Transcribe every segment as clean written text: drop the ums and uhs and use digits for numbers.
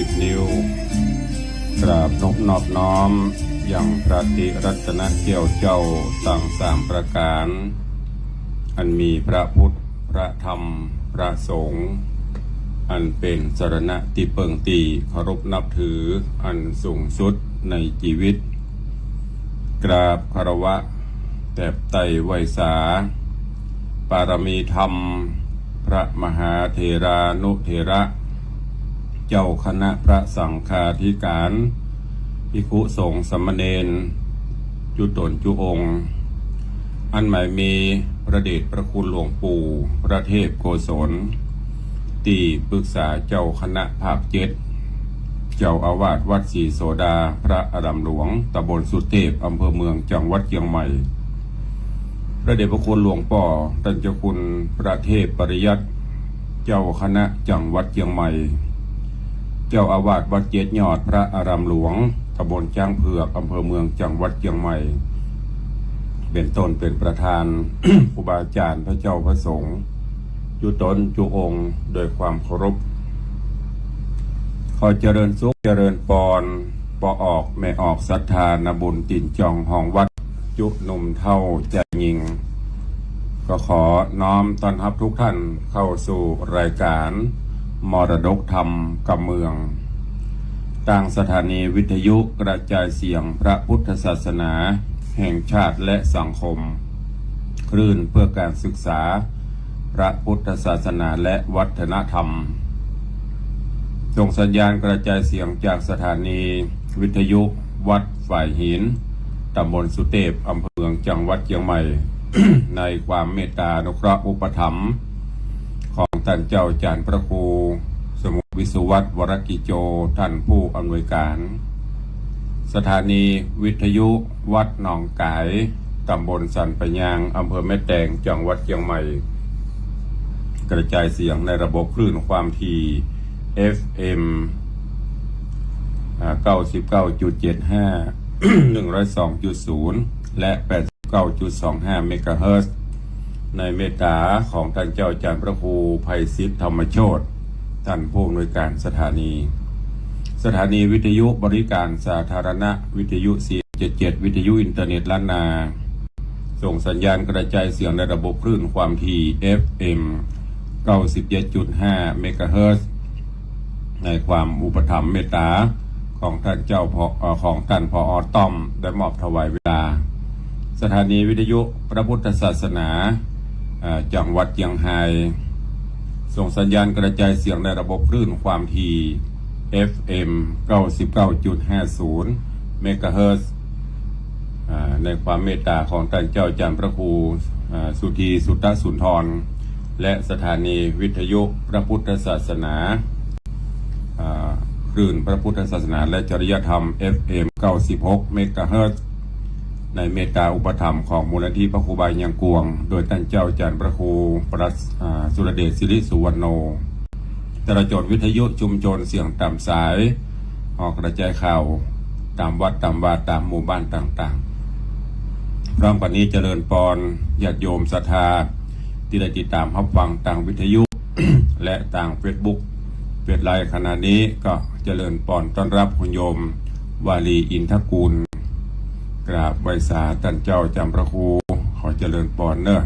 10 นิ้วกราบนอบน้อมอย่างพระติรัตนเกี่ยวเจ้าตั้ง3 ประการอันมีพระพุทธพระธรรมพระสงฆ์อันเป็นสรณะที่เปิงตีเคารพนับถืออันสูงสุดในชีวิตกราบคารวะแตบไตไวสาปารมีธรรมพระมหาเถรานุเถระเจ้าคณะพระสังฆาธิการภิกขุสงฆ์สามเณรจุตนจุองค์อันหมายมีพระเดชพระคุณหลวงปู่พระเทพโกศลที่ปรึกษาเจ้าคณะภาค7เจ้าอาวาสวัดศรีโสดาพระอารามหลวงตำบลสุเทพอำเภอเมืองจังหวัดเชียงใหม่พระเดชพระคุณหลวงพ่อท่านเจ้าคุณพระเทพปริยัติเจ้าคณะจังหวัดเชียงใหม่เจ้าอาวาสวัดเจ็ดยอดพระอารามหลวงตำบลจ้างเผือกอำเภอเมืองจังหวัดเชียงใหม่เป็นต้นเป็นประธาน ครูบาอาจารย์พระเจ้าพระสงฆ์จุตนจุองค์โดยความเคารพขอเจริญสุขเจริญปอนปอออกแม่ออกศรัทธานบุญตินจองห้องวัดจุหนุ่มเท่าใจยิงก็ขอน้อมต้อนรับทุกท่านเข้าสู่รายการมรดกธรรมกับเมืองต่างสถานีวิทยุกระจายเสียงพระพุทธศาสนาแห่งชาติและสังคมคลื่นเพื่อการศึกษาพระพุทธศาสนาและวัฒนธรรมส่งสัญญาณกระจายเสียงจากสถานีวิทยุวัดฝ่ายหินตำบลสุเทพอำเภอเมืองจังหวัดเชียงใหม่ ในความเมตตาอนุเคราะห์อุปถัมภ์ของท่านเจ้าจารย์พระครูสมุวิสุวัตรวรกิโจท่านผู้อำนวยการสถานีวิทยุวัดหนองกายตำบลสันปะยางอำเภอแม่แตงจังหวัดเชียงใหม่กระจายเสียงในระบบคลื่นความถี่ FM 99.75 102.0 และ 89.25 เมกะเฮิรตซ์ในเมตตาของท่านเจ้าจารย์พระครูไพศิษฐ์ธรรมโชติท่านผู้อำนวยการสถานีวิทยุบริการสาธารณะวิทยุ477วิทยุอินเทอร์เน็ตล้านนาส่งสัญญาณกระจายเสียงในระบบคลื่นความถี่ FM 97.5 เมกะเฮิรตซ์ในความอุปถัมภ์เมตตาของท่านเจ้าของท่านผอ.ต้อมได้มอบถวายเวลาสถานีวิทยุพระพุทธศาสนาจังหวัดเชียงรายส่งสัญญาณกระจายเสียงในระบบคลื่นความถี่ FM 99.50 เมกะเฮิรตซ์ในความเมตตาของท่านเจ้าจารย์พระครูสุธีสุตตสุนทรและสถานีวิทยุพระพุทธศาสนาคลื่นพระพุทธศาสนาและจริยธรรม FM 96 เมกะเฮิรตซ์ในเมตตาอุปถัมภ์ของมูลนิธิพระครูบายังกวงโดยท่านเจ้าจารย์พระครูสุรเดชศิริสุวรรณโนจราจรวิทยุชุมชนเสียงตามสายออกกระจายข่าวตามวัดตามวาตามหมู่บ้านต่างๆพร้อมกันนี้เจริญปอนญาติโยมศรัทธาที่ได้ติดตามรับฟังต่างวิทยุ และต่างเฟซบุ๊กเฟซไลน์ขณะนี้ก็เจริญปอนต้อนรับคุณโยมวาลีอินทกูลกราบไหว้สาท่านเจ้าจำพระครูขอเจริญปอนเนอะ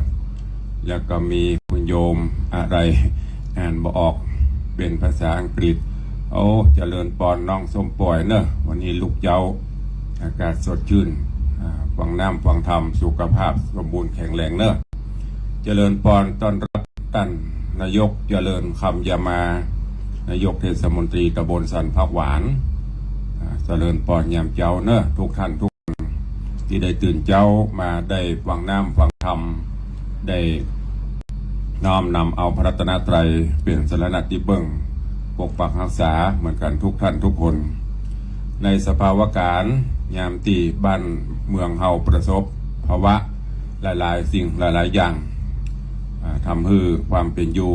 แล้วก็มีคุณโยมอะไรอ่านบ่ออกเป็นภาษาอังกฤษเจริญปอนน้องส้มปล่อยเนอะวันนี้ลูกเจ้าอากาศสดชื่นฟังน้ำฟังธรรมสุขภาพสมบูรณ์แข็งแรงเนอะเจริญปอนต้อนรับท่านนายกเจริญคำยามานายกเทศมนตรีตำบลสันพักหวานเจริญปอนยามเจ้าเนอะทุกท่านทุกที่ได้ตื่นเจ้ามาได้ฟังน้ำฟังธรรมได้น้อมนำเอาพระรัตนตรัยเป็นสรณะที่เบิ่งปกปักรักษาเหมือนกันทุกท่านทุกคนในสภาวะการยามตีบ้านเมืองเฮาประสบภาวะหลายๆสิ่งหลายๆอย่างทำให้ความเป็นอยู่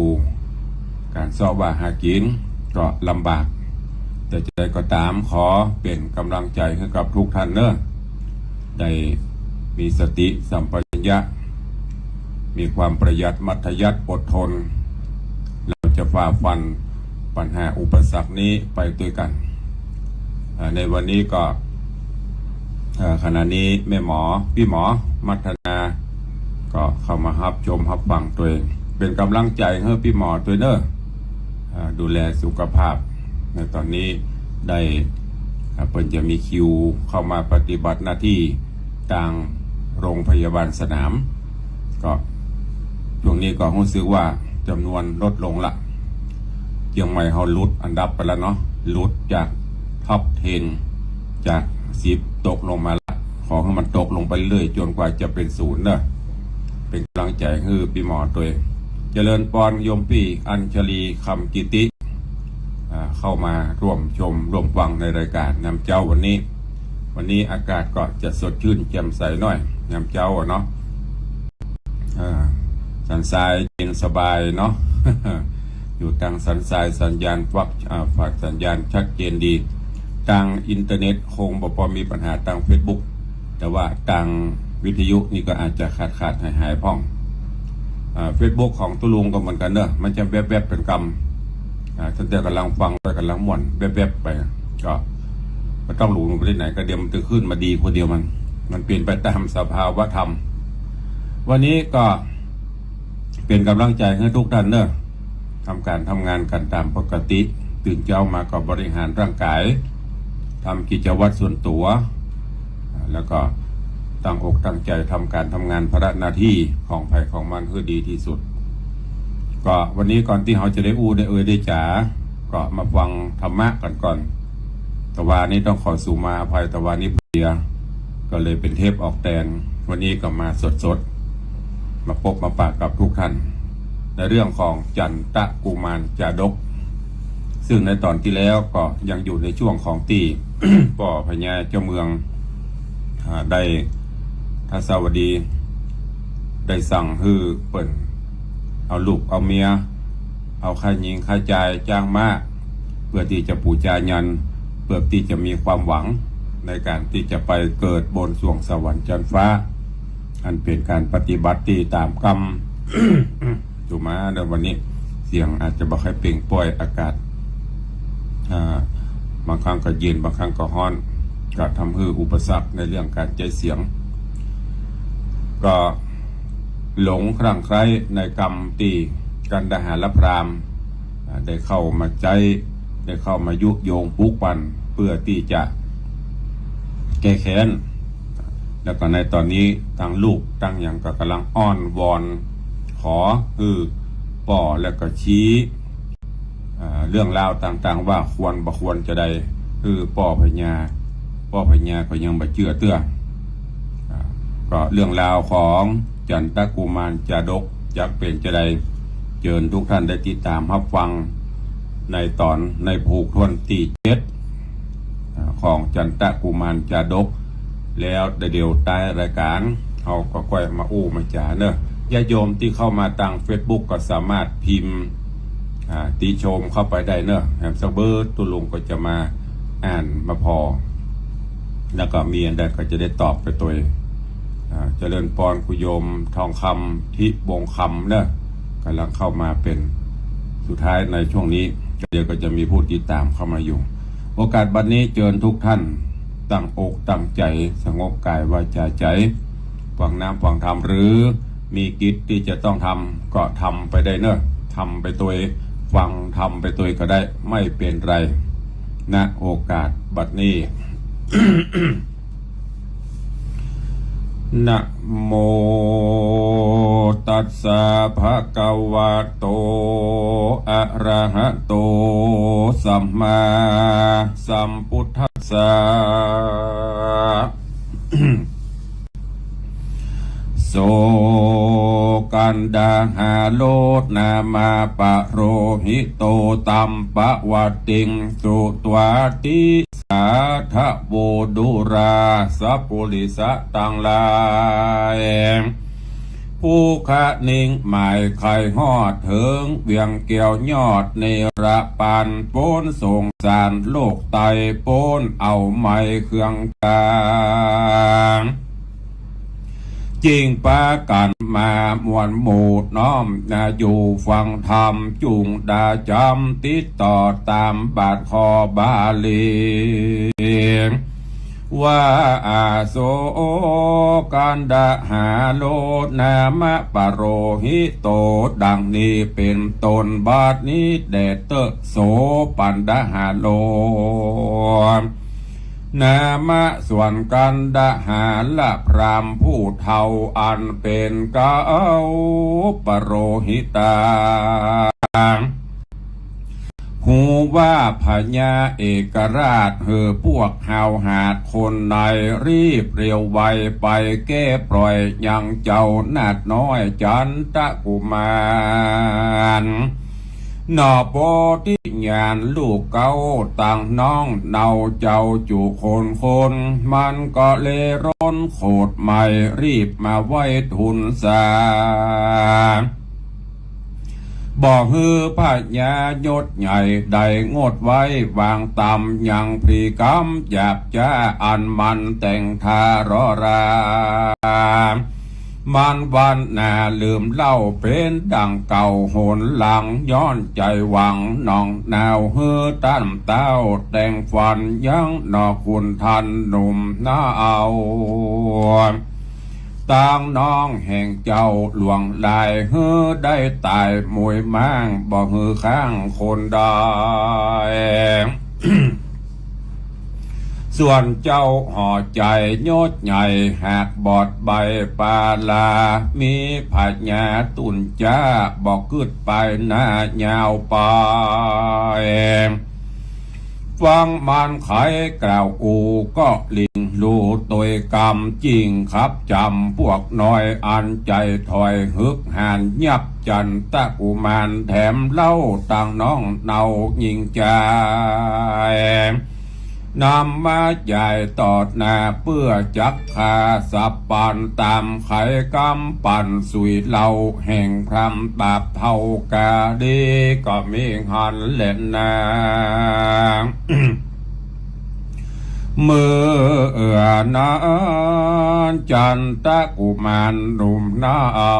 การสอบว่าหากินก็ลำบากแต่จะได้ก็ตามขอเป็นกำลังใจให้กับทุกท่านเนอะได้มีสติสัมปชัญญะมีความประหยัดมัธยัสถ์อดทนเราจะฝ่าฟัน ปัญหาอุปสรรคนี้ไปด้วยกันในวันนี้ก็ขณะนี้แม่หมอพี่หมอมัฒนาก็เข้ามารับชมรับฟังตัวเองเป็นกำลังใจให้พี่หมอตัวเนอะดูแลสุขภาพในตอนนี้ได้เพิ่นจะมีคิวเข้ามาปฏิบัติหน้าที่ทางโรงพยาบาลสนามก็ช่วงนี้ก็รู้สึกว่าจำนวนลดลงละเชียงใหม่เขาลุดอันดับไปแล้วเนาะลุดจากท็อป10จาก10ตกลงมาละขอให้มันตกลงไปเรื่อยจนกว่าจะเป็น0เนอะเป็นกำลังใจให้พี่หมอตัวเองเจริญปอนโยมปี่อัญชลีคำกิติเข้ามาร่วมชมร่วมฟังในรายการนำเจ้าวันนี้อากาศก็จะสดชื่นแจ่มใสหน่อยนำเจ้าเนาะสันทรายเย็นสบายเนาะ อยู่ทางสันทรายสัญญาณฝากสัญญาณชัดเจนดีทางอินเทอร์เน็ตคงบ่พอมีปัญหาทาง Facebook แต่ว่าทางวิทยุนี่ก็อาจจะขาดหายพ่องFacebook ของตุลุงก็เหมือนกันเนอะมันจะแวบๆเป็นกรรมท่านแต่กำลังฟังไปกำลังม่วนแวบๆไปก็ไม่ต้องหลุดไปที่ไหนก็เดี๋ยวมันจะขึ้นมาดีคนเดียวมันเปลี่ยนไปตามสภาวะธรรมวันนี้ก็เป็นกำลังใจให้ทุกท่านเนอะทำการทำงานกันตามปกติตื่นเช้ามาก็บริหารร่างกายทำกิจวัตรส่วนตัวแล้วก็ตั้งอกตั้งใจทำการทำงานภาระหน้าที่ของใครของมันให้ดีที่สุดก็วันนี้ก่อนที่เขาจะได้ได้จ๋าก็มาฟังธรรมะกันก่อนตะวันนี้ต้องขอสู่มาอภัยตะวันนี้เพลียก็เลยเป็นเทปออกแตนวันนี้ก็มาสดมาพบมาปากกับทุกท่านในเรื่องของจันตะกุมารจาดกซึ่งในตอนที่แล้วก็ยังอยู่ในช่วงของตี ป่อพญาเจ้าเมืองได้ทัศวดีได้สั่งฮือเปิ่นเอาลูกเอาเมียเอาข้าหญิงข้าชายจ้างมาเพื่อที่จะปูชายันเพื่อที่จะมีความหวังในการที่จะไปเกิดบนสวงสวรรค์จันฟ้าอันเป็นการปฏิบัติที่ตามกรรม ถูกไหมในวันนี้เสียงอาจจะบ่ค่อยเปล่งปล่อยอากาศบางครั้งก็เย็นบางครั้งก็ร้อนก็ทำให้อุปสรรคในเรื่องการใจเสียงก็หลงคลั่งไคล้ในกรรมตีกันดหารพรามได้เข้ามาใจได้เข้ามายุโยงปลุกปั่นเพื่อที่จะแก้แค้นแล้วก็ในตอนนี้ตั้งลูกตั้งอย่างก็กำลังอ้อนวอนขอป่อแล้วก็ชี้เรื่องราวต่างๆว่าควรบ่ควรจะได้ป่อพญาก็ยังบ่เชื่อเตื้อก็เรื่องราวของจันตะกุมารจาดกจักเป็นจะได้เชิญทุกท่านได้ติดตามรับฟังในตอนในผูกทวนที่7ของจันตะกุมารจาดกแล้วเดี๋ยวใต้รายการเขาก็ค่อยมาอู้มาจ่าเนอะญาติโยมที่เข้ามาทาง Facebook ก็สามารถพิมพ์ติชมเข้าไปได้เนอะแฮมซักเบอร์ตุลุงก็จะมาอ่านมาพอแล้วก็มีอันใดก็จะได้ตอบไปตัวเจริญปอนคุโยมทองคำที่วงคำเนอะกำลังเข้ามาเป็นสุดท้ายในช่วงนี้เดี๋ยวก็จะมีผู้ติดตามเข้ามาอยู่โอกาสบัดนี้เชิญทุกท่านตั้งอกตั้งใจสงบกายวาจาใจฟังน้ำฟังธรรมหรือมีกิจที่จะต้องทำก็ทำไปได้เนอะทำไปตัวฟังทำไปตัวก็ได้ไม่เป็นไรณโอกาสบัดนี้ นะโมตัสสะภะคะวะโตอะระหะโตสัมมาสัมพุทธัสสะ โสกันดาหาโลดนามาปะโรหิโตตัมปะวัตติงสุตวาติสาทะโวดุราสัพปุริสะตังลายผู้คะนิ่งหมายไข่หอดเถิงเวียงเกี่ยวยอดในระปันโปนส่งสารโลกไตโปนเอาไม้เครื่องกลาง จริงปากันมามวลหมู่น้อมนาอยู่ฟังธรรมจุงดาจำติดต่อตามบาทคอบาลีว่าอาโสกันดาหาโลนามะปะโรหิโตดังนี้เป็นตนบาทนี้แดเตโสปันดาหาโลนามะส่วนกันดาหาละพรามผู้เทาอันเป็นเก้าปโรหิตาหูว่าพญาเอกราชพวกหาวหาดคนในรีบเรียวไวไปแก้ปล่อยยังเจ้านาดน้อยจันทกุมารนอโปติญาณลูกเก้าต่างน้องเนาเจ้าจุคนมันก็เลร้นโคตรใหม่รีบมาไว้ทุนสาบอกฮือพญายศใหญ่ได้งดไว้วางตำยังพรีกรรมหยาบจ้าอันมันแต่งทารรามันวันนาลืมเล่าเป็นดังเก่าโหนหลังย้อนใจหวังน้องนาวฮือตั้นเต้าแต่งฝันยังนอคุณทันหนุ่มน้าเอาต่างน้องแห่งเจ้าหลวงลายฮือได้ตายมวยมั่งบ่ฮือข้างคนได้ ส่วนเจ้าห่อใจโยดใหญ่หากบอดใบปาลามีผัดญาตุนจ้าบอกกึดไปหน้ายาวไปฟังมันไขกล่าวอูก็ลิงลูตัวกรรมจริงครับจำพวกน้อยอันใจถอยฮึกหานยับจันตะกุมารแถมเล่าต่างน้องเนายิงใจนำมาใหญ่ตอดหน้าเพื่อจักคาสับปันตามไขกำปั่นสุยเหล่าแห่งพรำบาปเท่ากาดีก็มีหันเล่นนาง เมื่อนานจันตะกุมารหนุ่มนาเอา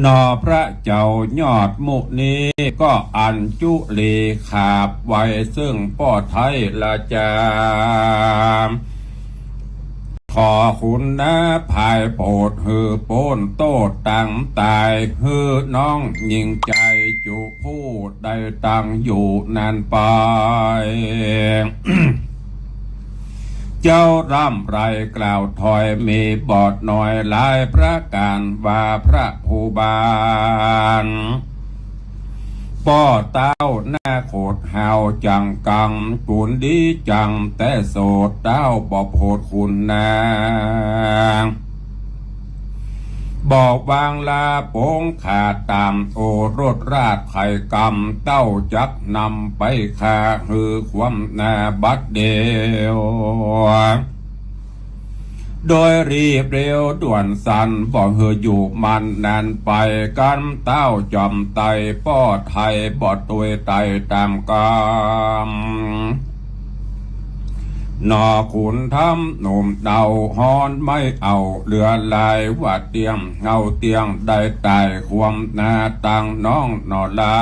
นอพระเจ้ายอดมุนี้ก็อันจุลีขาบไว้ซึ่งป้อไทยละจามขอคุณนะภายโปรดฮือโป้นโตตังตายฮือน้องยิงใจจุผู้ได้ตังอยู่นานไป เจ้าร่ำไรกล่าวถอยมีบอดหน่อยหลายประการว่าพระผู้บานป้อเต้าหน้าโคดหาวจังกังกุนดีจังแต่โสดเต้าบอกโพดคุณนางบอกวางลาโป้งขาดตามโอรสราชไข่กำเต้าจักนำไปขาฮือความนาบัดเดียวโดยรีบเร็วด่วนสันบอกเฮออยู่มันนานไปกันเต้าจอมไตป้อไทยบอดตัวไตตามกามนอขุนทำหนุ่มเดาฮอนไม่เอาเหลือลายว่าเตียงเงาเตียงได้ตายความนาตังน้องนอลา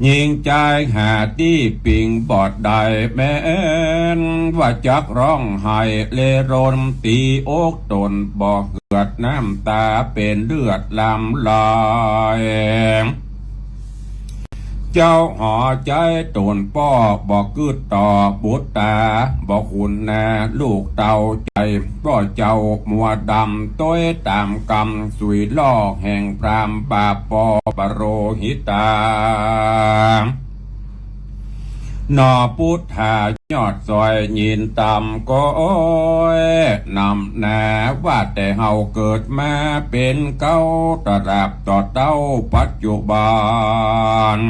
ยิงใจหาที่ปิงบอดใดแม้นว่าจักร้องไห้เลรนตีอกตนบอกเหือดน้ำตาเป็นเลือดลำลายเจ้าห่อใจตนป้อบอกกึดต่อบุตรตาบอกคุณนาลูกเต่าใจก็เจ้ามัวดำต้อยตามกรรมสุยลอกแห่งพรามบาปอปโรหิตานอพุทธายอดซอยยินตำก็นำนาว่าแต่เฮาเกิดมาเป็นเก้าตราบต่อเต้าปัจจุบัน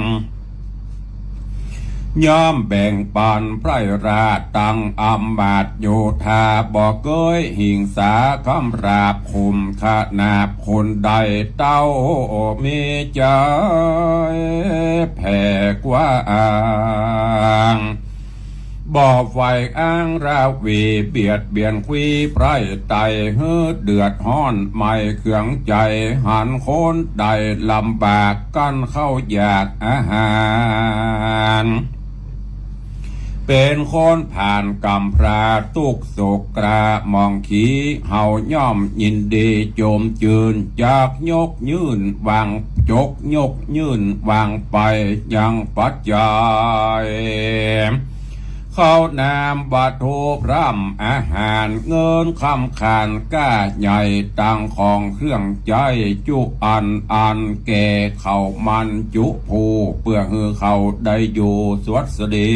ย่อมแบ่งปันไพรราชตั้งอำมาตย์โยธาบอกเกยหิงสาคำราบคุมขนาบคนใดเต้ามีใจแผ่กว่าอ่าง บ่อไฟอ้างราวีเบียดเบียนควีไพรไตเฮือเดือดห้อนไม่เขืองใจหันโคนใดลำบากกันเข้าอยากอาหารเป็นคนผ่านกำพราตุกโศกกรามองขีเฮาย่อมยินดีโจมจืนจากยกยื่นวางจกยกยื่นวางไปยังปัจจัยข้าวนามบัตโทพร่ำอาหารเงินคำขานก้าใหญ่ตังของเครื่องใจจุอันแก่เขามันจุผูเพื่อฮือเขาได้อยู่สวัสดี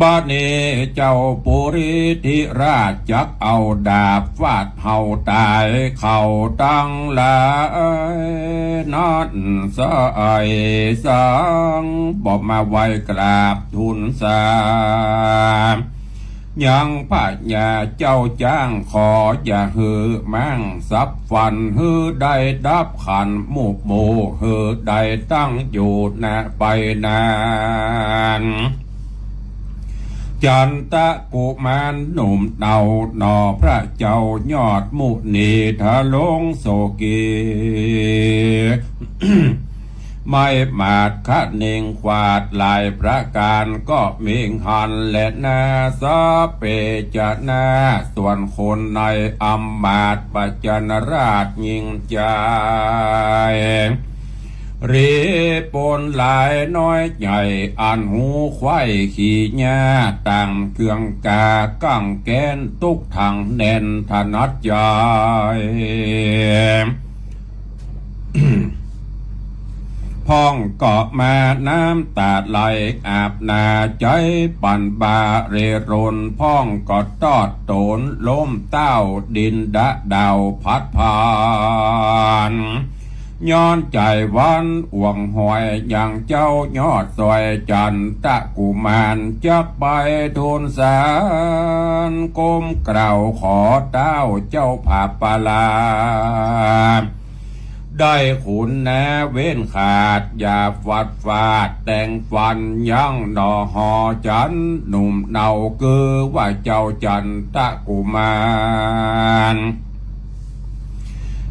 บัดนี้เจ้าปุริธิราชจักเอาดาบฟาดเฮาตายเขาตั้งหลายนัดสายสังบอกมาไว้กราบทูลสายังพระญาเจ้าจ้างขออย่าหือมั่งสับฟันหือได้ดับขันหมู่โมหือได้ตั้งอยู่นะไปนานจันตะกุมารหนุ่มเต่าหนอพระเจ้ายอดมุนีทะลงโศกี ไม่มาดคะเนงควาดลายประการก็มิงหันและนาสะเปจนาส่วนคนในอำมาตย์ปัจจนราชยิ่งใจรีปนหลายน้อยใหญ่อันหูควายขี่หญ้าต่างเครื่องกากั้งแกนตุกทางแน่นถนัดใจ พ้องเกาะมาน้ำตาไหลอาบนาใจปั่นบาเรรนพ้องกอดตอดโตนล้มเต้าดินดะดาวพัดผ่านย้อนใจวันอ่วงหอยอย่างเจ้ายอดซอยจันตะกุมารจักไปทูลสารก้มกล่าวขอเต้าเจ้าผาปลาได้ขุนแนเว้นขาดอย่าฟัดฟาดแต่งฟันยังหนอหอจันหนุ่มเนาคือว่าเจ้าจันตะกุมาร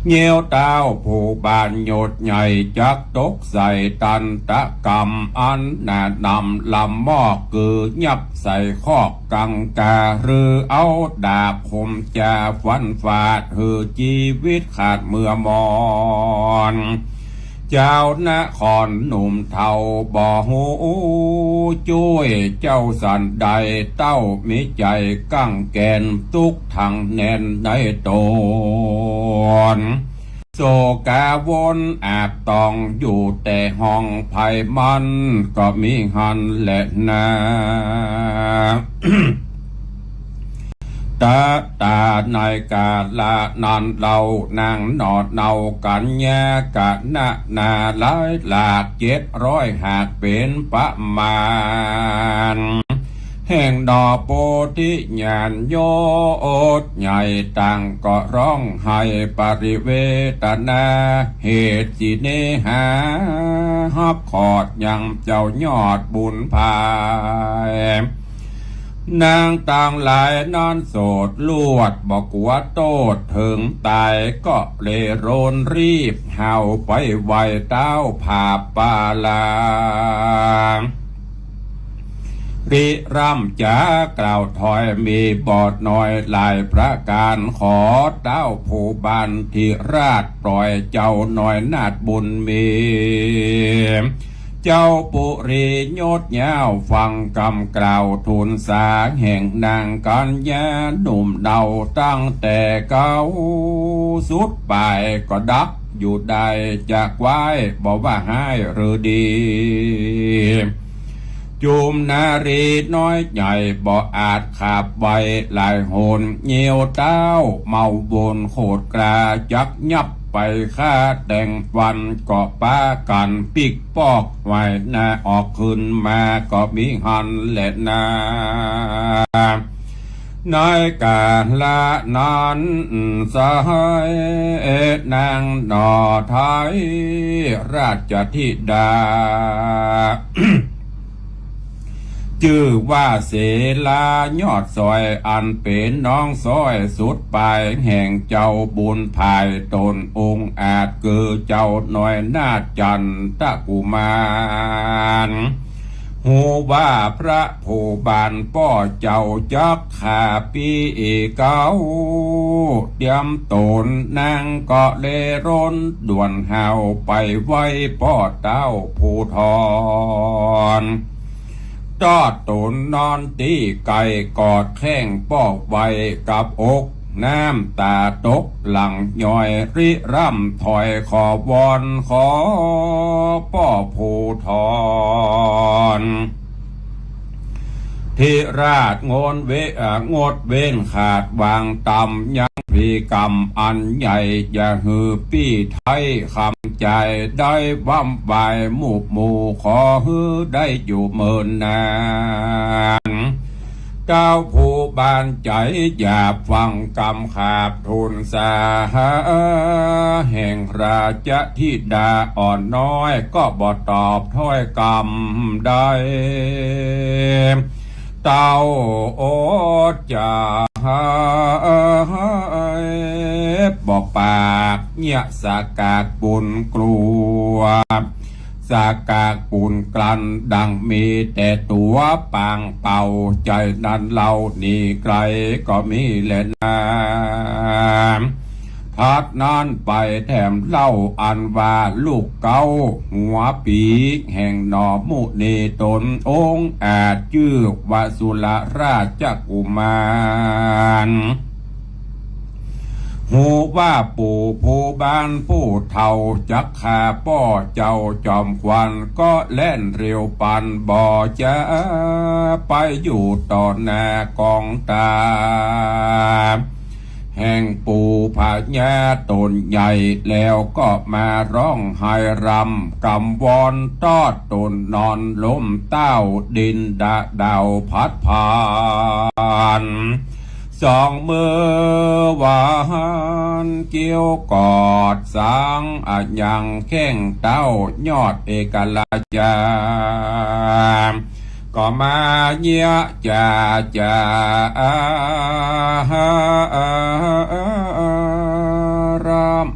เงี้ยวเต้าผู้บานโยดใหญ่จักตกใส่ตันตะกรรมอันหน้านำลำมอกคือยับใส่คอกกังกาหรือเอาดาบคมจาฟันฟาดหือชีวิตขาดเมื่อมอนเจ้านครหนุ่มเทาบ่หูช่วยเจ้าสันใดเต้ามิใจกั้งแกนตุกทางแน่นในตนโศกาวนอาบตองอยู่แต่ห้องไผ่มันก็มีหันและนา ตาในกาละนันเรานางนอดเนากันแยกะนะนาหลายหลาก700หากเป็นประมาณแห่งดอกโพธิญาณโยดใหญ่ต่างก็ร้องไห้ปริเวตนาเหตุสิเนหาฮับขอดยังเจ้ายอดบุญภายนางต่างหลายนอนโสดลวดบอกว่าโตดถึงตายก็เลโรนรีบเห่าไปไวเต้าผาปาลาริร่ำจากล่าวถอยมีบอดน้อยหลายประการขอเต้าผู้บันทิราชปล่อยเจ้าหน่อยนาดบุญมีเจ้าปุรีโยดยาวฟังคำกล่าวทูลสาแห่งนางกัญญาหนุ่มเดาตั้งแต่เก่าสุดไปก็ดับอยู่ได้จากไว้บอกว่าให้หรือดีจุมนารีน้อยใหญ่บ่อาจขับไว้หลายหนเหี่ยวเต้าเมาบนโคดกราจักยับไปฆ่าแต่งฟันก็ป้ากันปิกปอกไว้นาออกขึ้นมาก็มีหันและนาในกาละนั้นสายนางนอไทยราชธิดา ชื่อว่าเสลายอดซอยอันเป็นน้องซอยสุดปลายแห่งเจ้าบุญภายตนองค์อาจเกิดเจ้าหน่อยนาฏจันทกุมารหูว่าพระผู้บานป้อเจ้าจักขาปีเก้าเตรียมตนนางเกาะเลร้นด่วนหาวไปไว้ป้อเต้าผู้ทอนจอดตนนอนตีไก่กอดแข้งป้อกไว้กับอกน้ำตาตกหลังย่อยริร่ำถอยขอวอนขอป้อผู้ทอนที่ราชงดเว้นขาดวางตำยังพีกรรมอันใหญ่อย่าหือปี้ไทยคำใจได้ว่ำใบหมู่ขอฮือได้อยู่เมินนานเจ้าผู้บานใจอย่าฟังกำขาบทุนสาแห่งราชธิดาอ่อนน้อยก็บ่ตอบถ้อยกำได้เต้าโอจะบอกปากเนี่ยสากากบุญกลัวสากากปุนกลันดังมีแต่ตัวปางเป่าใจนั้นเรานี่ไกลก็มีแหละนาทัดนั้นไปแถมเล่าอันว่าลูกเก้าหัวปีแห่งหนอมุนีตนองค์อาจชื่อวสุลราชกุมารหูว่าปู่ผู้บ้านผู้เท่าจักขาป้อเจ้าจอมควันก็เล่นเร็วปันบ่อจะไปอยู่ต่อหน้ากองตาแห่งปู่ผาญาตนใหญ่แล้วก็มาร้องไห้รำกำวอนตอดตนนอนล้มเต้าดินดาวพัดผ่านสองมือหวานเกี่ยวกอดสังอายังแข้งเต้ายอดเอกลาจาก็มาเยียจะร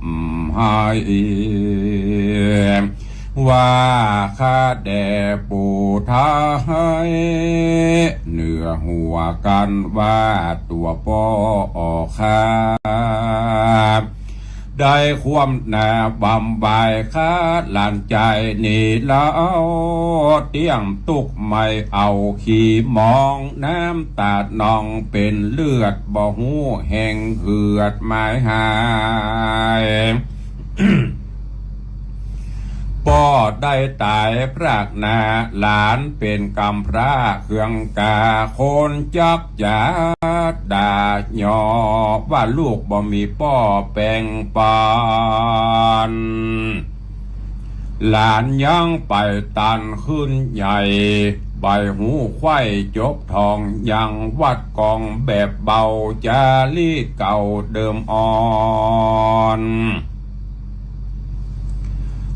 ำไห้ว่าข้าแด่ปู่ท้ายเหนือหัวกันว่าตัวป้อข้าได้ความหนาบำบายข้าหลานใจนี่แล้วเตี้ยมตุกไม่เอาขี่มองน้ำตาดนองเป็นเลือดบ่หูแห่งเหือดไม้หายป้อได้ตายพรากนาหลานเป็นกำพร้าเครื่องกาคนจักจาด่าหยอว่าลูกบ่มีป้อแปลงปานหลานยังไปตันขึ้นใหญ่ใบหูไข่จบทองยังวัดกองแบบเบาจาลีเก่าเดิมอ่อน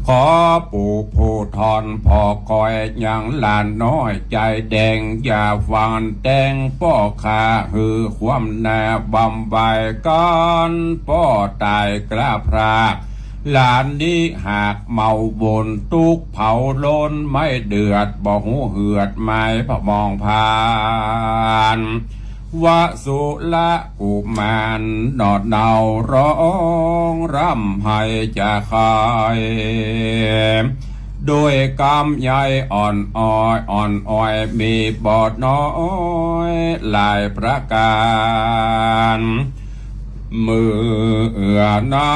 ขอปู่ผู้ทอนพอคอยยังหลานน้อยใจแดงอย่าฟังแดงป้อขาหือความแน่บำบายกันป้อตายกล้าพรากหลานนี้หากเมาบนตุกเผาล้นไม่เดือดบ่หูเหือดไม้พะมองผ่านวสุละกุมารนอดเนาร้องร่ำให้จะคายโดยกำใหญ่อ่อนอ้อยมีบอดน้อยหลายประการมืออนา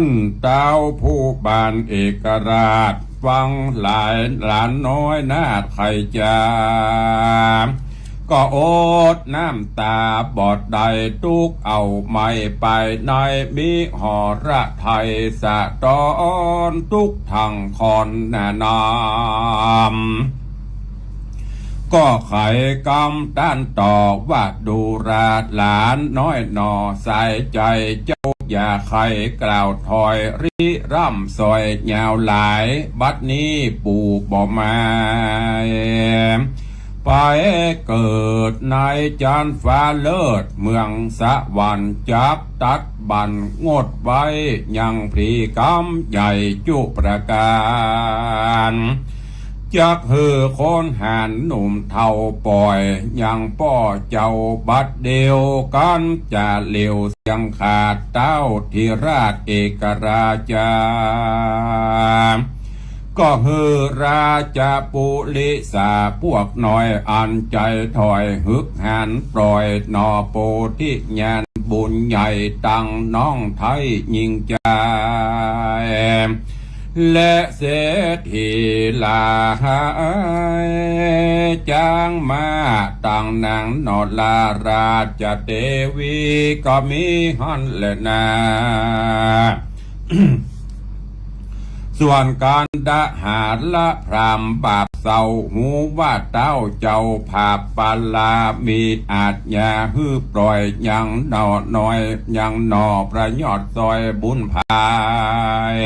นเต้าผู้บานเอกราชฟังหลายหลานน้อยนาดไขจาก็อดน้ำตาบอดใดทุกเอาไม่ไปในมิหอระไทยสะตอนทุกทางคอนแนะนำก็ไขกำด้านต่อว่าดูราหลานน้อยหนอใส่ใจเจ้า อย่าใครกล่าวถอยริร่ำซอยยาวหลายบัดนี้ปู่บ่มาไปเกิดในจานฟ้าเลิศเมืองสะวันจับตัดบันงดไว้ยังพรีกรรมใหญ่จุประการจากเฮือคนหานหนุ่มเท่าปล่อยยังป้อเจ้าบัดเดียวกันจะเหลียวเสียงขาดเต้าธิราชเอกราชาก็ฮือราชปุริสาพวกน้อยอันใจถอยฮึกหันปล่อยนอโปธิญาณบุญใหญ่ตั้งน้องไทยยิ่งใจและเศรษฐีลาจางมาตั้งนางนอลาราชเทวีก็มีฮันและนา ส่วนการดาหาละพรามบาปเศร้าหูว่าเต้าเจ้าภาพปาลามีอาจยาฮือปล่อยยังหน่อน้อยยังหน่อประยอดซอยบุญพาย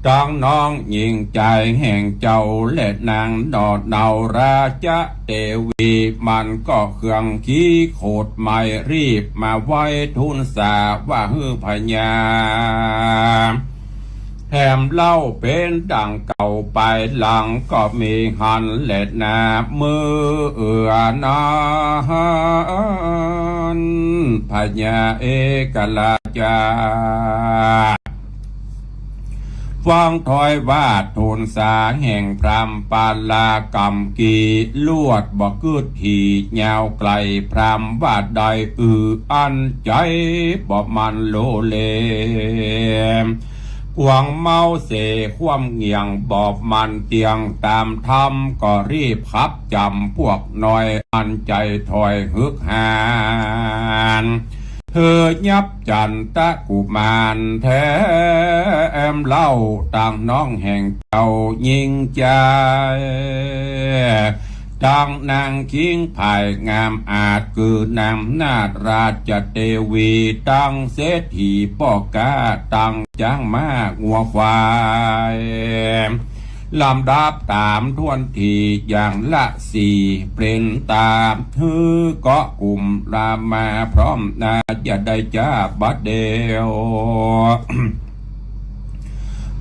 ตั้งน้องยิงใจแห่งเจ้าและนางดอดเนาราชเทวีมันก็เครื่องขี้โคดไม่รีบมาไว้ทุนสาว่าฮือพญาแถมเล่าเป็นดังเก่าไปหลังก็มีหันเล็ดนามือนาพญาเอกราชาฟังถอยว่าทูลสาแห่งพรามปาลากรรมกีลวดบ่กึดทียาวไกลพรามว่าใดอันใจบ่มันโลเลกวางเมาเสความเงียงบอบมันเตียงตามธรรมก็รีบขับจำพวกน้อยอันใจถอยฮึกหานเธอยับจันตะกุมารแท้แอมเล่าต่างน้องแห่งเจ้ายิ่งใจดังนางคิงภายงามอาจคือนำนาจราชเทวีตั้งเศรษฐีป้อกาตั้งจ้างมากงัวควายลำดับตามทวนทีอย่างละสี่เป็นตามฮือเกาะกลุ่มลามาพร้อมนาจะได้จ้าบัดเดียว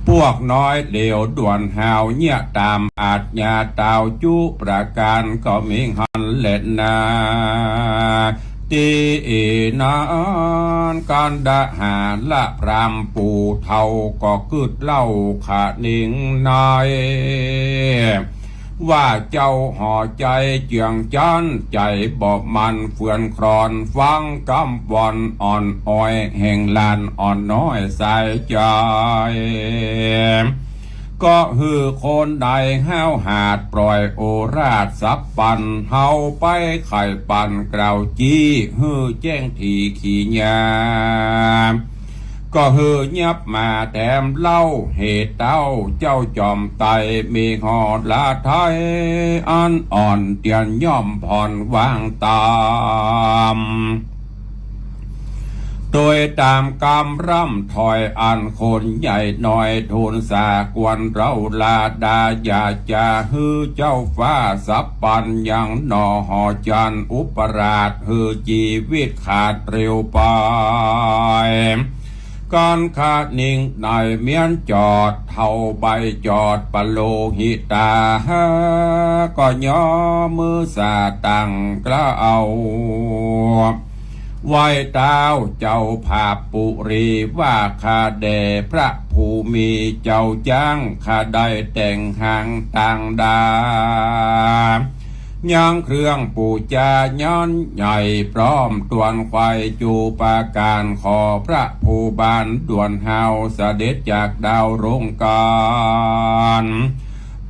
พวกน้อยเดียวด่วนหาวเงียตามอาจญาตาวจุประการก็มีหันเล็ดนาตีนานการดาหาละพรามปูเท่าก็กึดเล่าขานิ่งนายว่าเจ้าห่อใจเจียงจันใจบอบมันเฟื่อนครอนฟังกำบอนอ่อนอ้อยแห่งลานอ่อนน้อยใส่ใจก็ฮือคนใดห้าวหาดปล่อยโอราชสับปันเฮาไปไข่ปันกล่าวจี้ฮือแจ้งทีขี่ยาก็ฮือยับมาแถมเล่าเหตุเต้าเจ้าจอมไตมีหอดลาไทยอันอ่อนเตียนย่อมผ่อนวางตามโดยตามกำร่ำถอยอันคนใหญ่หน่อยทูลสากวนเราลาดาอยากจะฮือเจ้าฟ้าสับปันยังหน่อหอจันอุปราชฮือชีวิตขาดเร็วไปการขาดนิ่งในเมียนจอดเท่าใบจอดปะโลหิตาก็ย่อมือสาตังกล้าเอาไหวเต้าเจ้าภาพปุรีว่าข้าแด่พระภูมิเจ้าจ้างข้าได้แต่งหางต่างดาย่างเครื่องปูจาย้อนใหญ่พร้อมตวนควายจูปาการขอพระภูบาลด่วนเฮาเสด็จจากดาวรงการ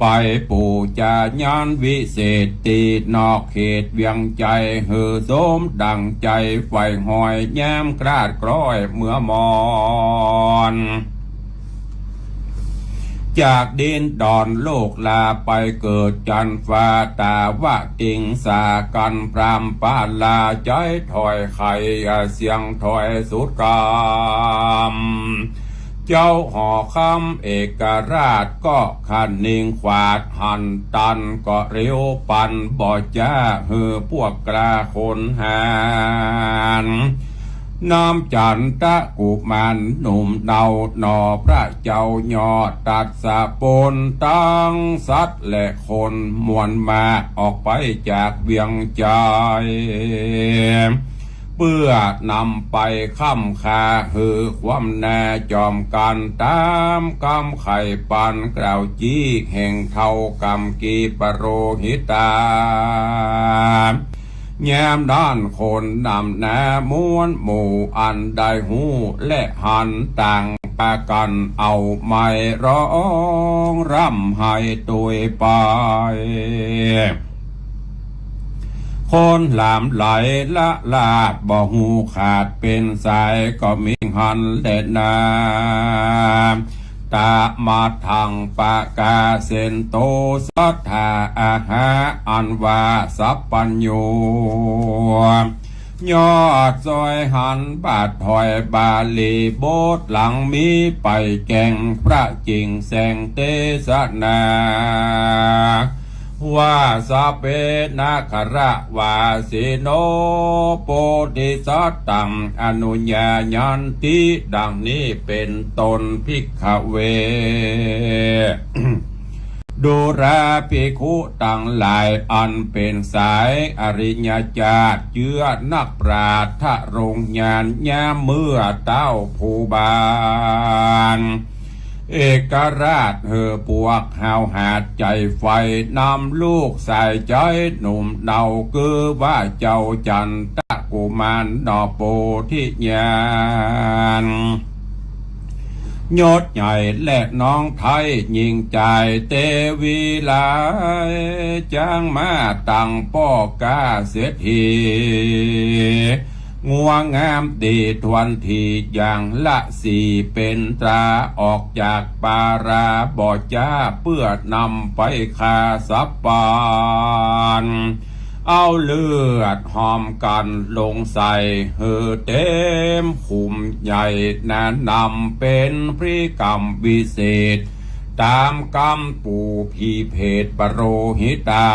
ไปปูจาย้อนวิเศษตีนอกเขตเวียงใจเฮือโสมดังใจไฟหอยแย้มกราดกร้อยเมื่อมอน จากดินดอนโลกลาไปเกิดจันฟ้าตาวะติงสากันพรามปาลาใจถอยไข่เสียงถอยสุดกามเจ้าห่อคำเอกราชก็ขันนิงขวาดหันตันก็เร็วปันบ่จ้าฮือพวกกระคนหานน้ำจันตะกุมันหนุ่มเนาหนอพระเจ้ายอดตัดสะปนตั้งสัตว์และคนมวลมาออกไปจากเวียงใจเพื่อนำไปค้ำคาหือความแน่จอมกันตามกำไข่ปันกล่าวจี้แห่งเท่ากำกีปโรหิตาแย้มด้านคนนำแนม้วนหมู่อันได้หูและหันต่างปากันเอาไม่ร้องร่ำให้ตัวไปคนหลามไหลละลาดบ่หูขาดเป็นสายก็มีหันเด็ดนาตามาทางปากาเซนโตสัทธาอาหาอันวาสัพปัญโยยอดซอยหันบาดถอยบาลีโบสหลังมีไปแก่งพระจิงแสงเตสนาว่าสะเปนาคระวาสิโนโปธิสัตตังอนุญายันติดังนี้เป็นตนภิกขเว ดูราภิกขุต่างหลายอันเป็นสายอริยญาติเชื้อนักปราชญ์ทะรงญาณยามเมื่อเต้าผู้บานเอกราชเฮอปวกหาวหาดใจไฟนำลูกใส่ใจหนุ่มเนาคือว่าเจ้าจันตะกุมารนอโปธิญาณยศใหญ่และน้องไทยยิงใจเตวีลายจางมาตั้งป้อกาเสียทีงัวงามดีทวนทีอย่างละสี่เป็นตราออกจากปาราบ่อจ้าเพื่อนำไปคาสับปานเอาเลือดหอมกันลงใส่เฮือเต็มขุมใหญ่แนะนำเป็นพริกรรมวิเศษตามกรรมปู่พีเพศปโรหิตา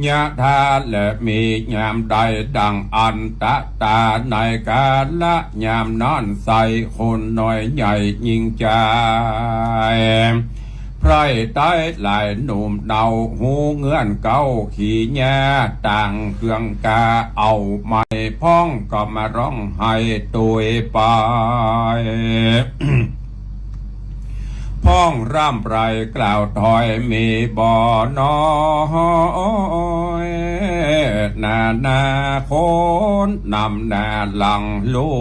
ยะธาและมียามใดดังอันตะตาในกาละยามนั้นใส่คนน้อยใหญ่ยิ่งใจไพร่ใต้หลายหนุ่มเนาหูเงื่อนเก้าขี่แย่ต่างเครื่องกาเอาไม่พ้องก็มาร้องให้ตัวไป พ้องร่ำไรกล่าวถอยมีบ่อน้อยนาโคนนำนาหลังลู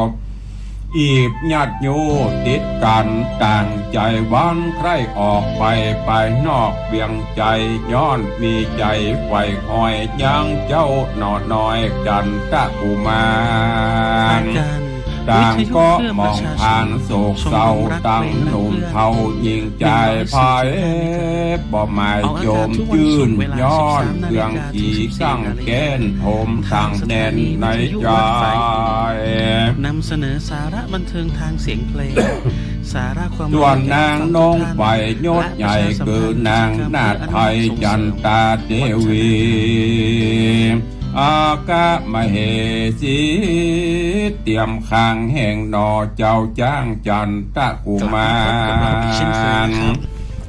กอีบญาติโยติดกันต่างใจวันใครออกไปนอกเวียงใจย้อนมีใจไฟหอยยังเจ้าหน่อน้อยจันตะกุมารต่างก็มองผ่านโศกเศร้าตั้งหนุ่มเทายิงใจพายบ่หมายโยมจื่นย้อนเครื่องขี่สั่งแก้นโถมทางแดนในใจนำเสนอสาระบันเทิงทางเสียงเพลง สาระความส่วนนางนงไปยศใหญ่คือนางนาถไทยจันตาเทวีอากามเหสีเตรียมข้างแห่งนอเจ้าจ้างจันตะกุมาร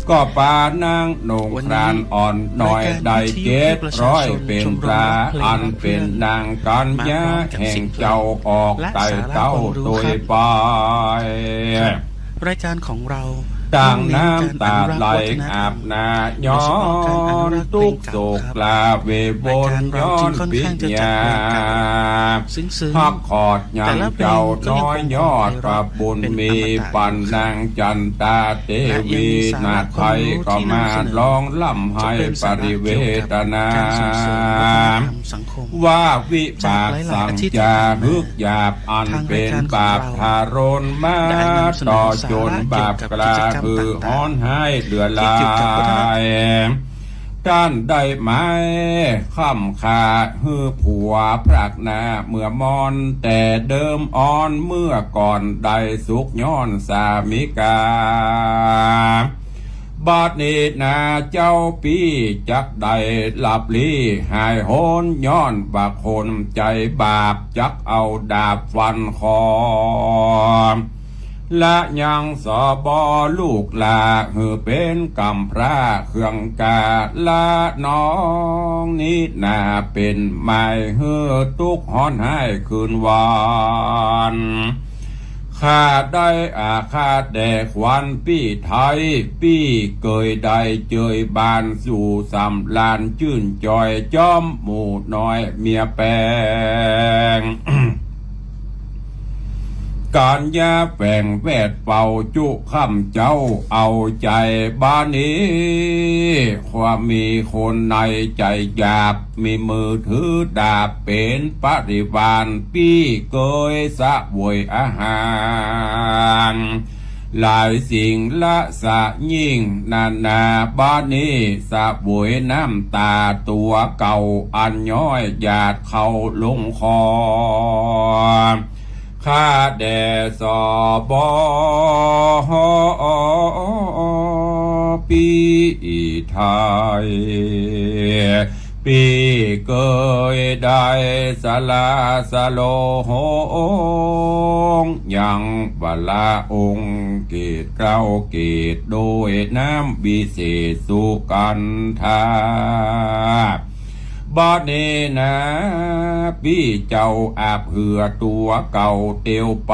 ก็ปานางนงครานอ่อนหน่อยได้700เป็นปลาอันเป็นนางกันยะแห่งเจ้าออกไต่เต้าตัวไปรายการของเรา ต่างน้ำตาไหลอาบนาย้อนทุกโศกลาเวบนย้อนปิญาพักขอดยังเจ้าน้อยยอดพระบุญมีปันนางจันตาเทวีนาไทยก็มาลองล่ำให้ปริเวทนาว่าวิบากสังจาฮึกหยาบอันเป็นบาปทารนมาต่อจนบาปกลาคือฮ้อนให้เดือดลายด้านได้ไหมค่ำขาฮือผัวพรักหน้าเมื่อมอนแต่เดิมอ่อนเมื่อก่อนได้สุกย้อนสามิกาบาดนี้นาเจ้าปีจักได้หลับลี้หายโหนย้อนบากคนใจบาปจักเอาดาบฟันคอและยังสอบอลูกลาหือเป็นกำพร้าเครื่องกาละน้องนี้นาเป็นไม้หือตุกฮ้อนให้คืนวานข้าได้อาฆาตแดกวันปี้ไทยปี้เกยได้เจยบานสู่สำลานจื่นจอยจอมหมู่น้อยเมียแปง การยาแฝงแวดเป่าจุข้ำเจ้าเอาใจบ้านนี้ความมีคนในใจหยาบมีมือถือดาบเป็นปริวานปี้เกยสะบวยอาหารหลายสิ่งละสะยิ่งนานาบ้านนี้สะบวยน้ำตาตัวเก่าอันย้อยหยาดเข้าลงคอข้าแด่สอบปีไทยปีเกยได้สลาสโลหงยังบาลาองค์เกตเกล้าเกตโดยน้ำบิเศษสุกันธาบาดนี้นะพี่เจ้าอาบเหือตัวเก่าเตียวไป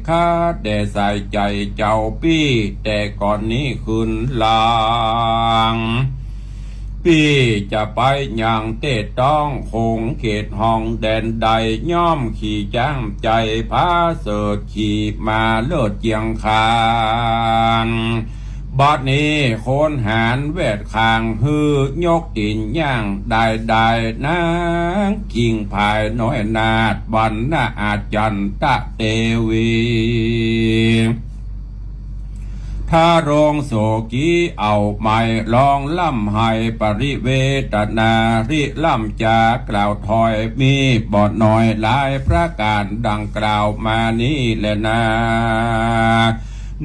ข้าได้ใส่ใจเจ้าพี่แต่ก่อนนี้คืนลางพี่จะไปอย่างเตะต้องคงเขตห้องแดนใดย่อมขี่จ้างใจพาเสดขี่มาเลิศเจียงคานบัดนี้โคนหารเวทคางฮือยกตินย่างได้นางกิ่งภายน้อยนาดบันนาอาจันตะเตวีถ้าโรงโศกีเอาไม้ลองล่ำให้ปริเวตนาริล่ำจากล่าวถอยมีบอดน้อยหลายประการดังกล่าวมานี้แหละนา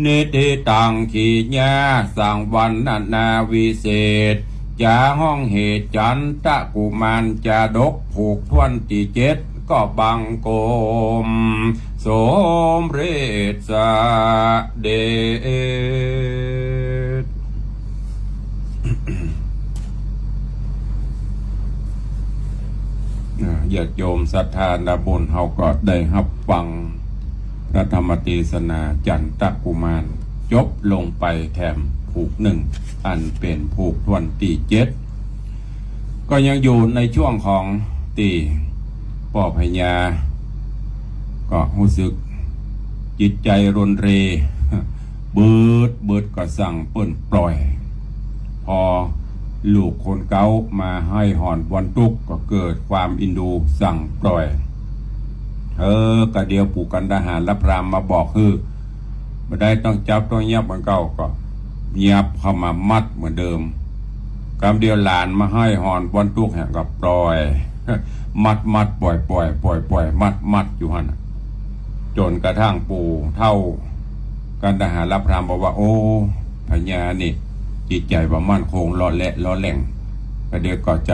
นิติตังขีญาสังวันนาวิเศษจาห้องเหตุจันตะกุมารจาดกผูกทวนที่7ก็บังโกมสมเรศเดช ญาติโยมศรัทธานาบุญเฮาก็ได้รับฟังพระธรรมเทศนาจันตะกุมารจบลงไปแถมผูก1อันเป็นผูกทวนที่7ก็ยังอยู่ในช่วงของตีป่อพญาก็รู้สึกจิตใจรนเรเบิดก็สั่งเปิ้นปล่อยพอลูกคนเก่ามาให้หอนวันตุกก็เกิดความอินดูสั่งปล่อยก็เดียวปู่กันทหารและพรามมาบอกไม่ได้ต้องจับต้องเงียบเหมือนเก่าก็เงียบเข้ามามัดเหมือนเดิมกำเดียวหลานมาให้หอนวันตุกแห่งกับปล่อยมัดปล่อยมัดอยู่หันจนกระทั่งปู่เท่ากันทหารและพรามบอกว่าโอ้พญานี่จิตใจว่ามั่นคงล้อแหล่งก็เดียวก็ใจ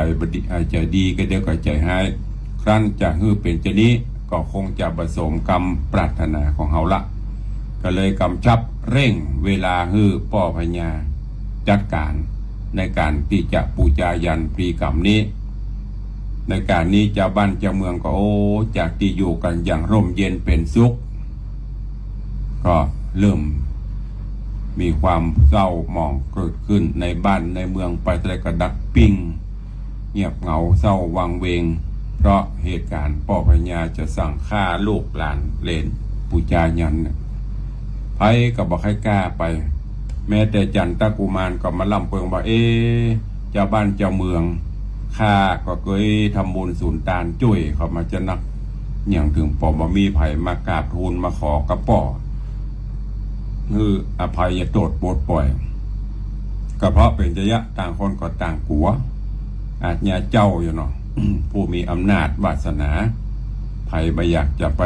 ดีก็เดียวก็ใจให้ครั้นจะเป็นจะนี้ก็คงจะผสมกรรมปรารถนาของเฮาละก็เลยกำชับเร่งเวลาป้อพญาจัดการในการที่จะปูจายันพรีกรรมนี้ในการนี้เจ้าบ้านเจ้าเมืองก็จากที่อยู่กันอย่างร่มเย็นเป็นสุขก็เริ่ม มีความเศร้าหมองเกิดขึ้นในบ้านในเมืองไปแต่กระดักปิ้งเงียบเหงาเศร้าวังเวงเพราะเหตุการณ์พ่อพญาจะสั่งฆ่าลูกหลานเลนปูจายันไผก็บอกให้กล้าไปแม้แต่จันตะกุมารก็มาล่ำเปิงว่าเจ้าบ้านเจ้าเมืองข้าก็เคยทำบุญสูนตานจุ้ยเขามาจะนักอย่างถึงปอบ่มีไผมากราบทูลมาขอกระป๋อคืออภัยอย่าโทษโปรดปล่อยก็เพราะเป็นระยะต่างคนก็ต่างกลัวอาจญาเจ้าอยู่เนาะ ผู้มีอำนาจวาสนาไผไม่อยากจะไป